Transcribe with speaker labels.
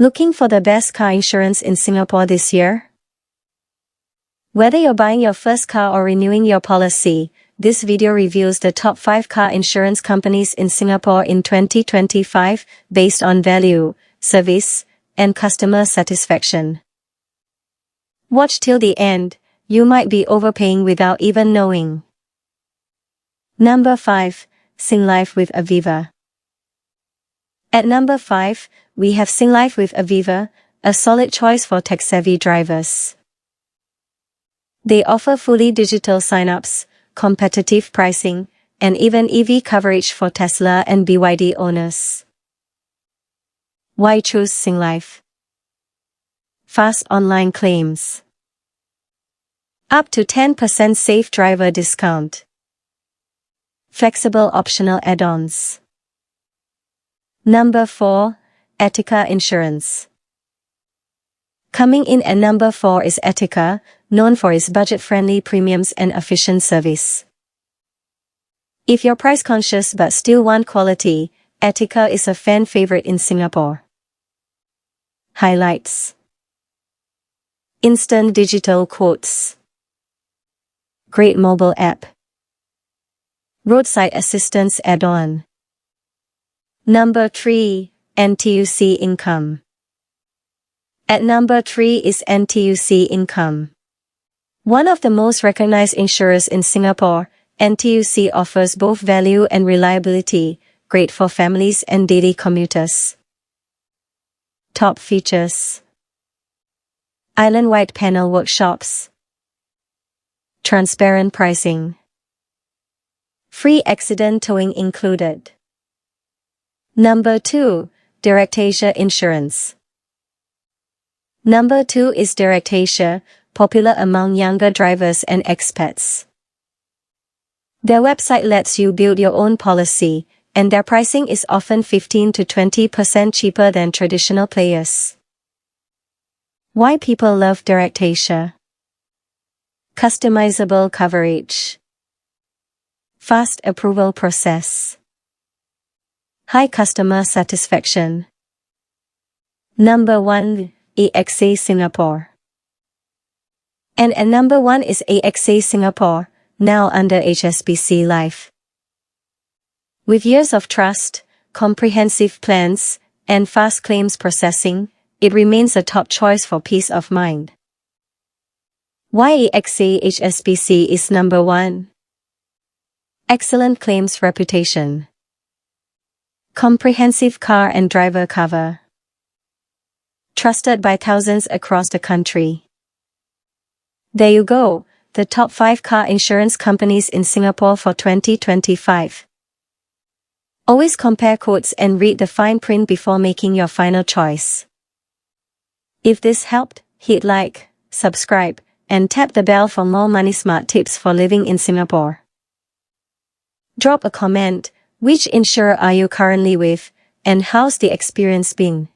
Speaker 1: Looking for the best car insurance in Singapore this year? Whether you're buying your first car or renewing your policy, this video reviews the top 5 car insurance companies in Singapore in 2025 based on value, service, and customer satisfaction. Watch till the end, you might be overpaying without even knowing. Number 5. Singlife with Aviva. At number 5, we have Singlife with Aviva, a solid choice for tech-savvy drivers. They offer fully digital sign-ups, competitive pricing, and even EV coverage for Tesla and BYD owners. Why choose Singlife? Fast online claims. Up to 10% safe driver discount. Flexible optional add-ons. Number 4. Etika Insurance. Coming in at number 4 is Etika, known for its budget-friendly premiums and efficient service. If you're price-conscious but still want quality, Etika is a fan favorite in Singapore. Highlights: instant digital quotes, great mobile app, roadside assistance add-on. Number 3. NTUC Income. At number 3 is NTUC Income. One of the most recognized insurers in Singapore, NTUC offers both value and reliability, great for families and daily commuters. Top features: island-wide panel workshops, transparent pricing, free accident towing included. Number 2. DirectAsia Insurance. Number 2 is DirectAsia, popular among younger drivers and expats. Their website lets you build your own policy, and their pricing is often 15 to 20% cheaper than traditional players. Why people love DirectAsia? Customizable coverage, fast approval process, high customer satisfaction. Number 1. AXA Singapore. And at number 1 is AXA Singapore, now under HSBC Life. With years of trust, comprehensive plans, and fast claims processing, it remains a top choice for peace of mind. Why AXA HSBC is number 1? Excellent claims reputation, comprehensive car and driver cover, trusted by thousands across the country. There you go, the top 5 car insurance companies in Singapore for 2025. Always compare quotes and read the fine print before making your final choice. If this helped, hit like, subscribe, and tap the bell for more money smart tips for living in Singapore. Drop a comment: which insurer are you currently with, and how's the experience been?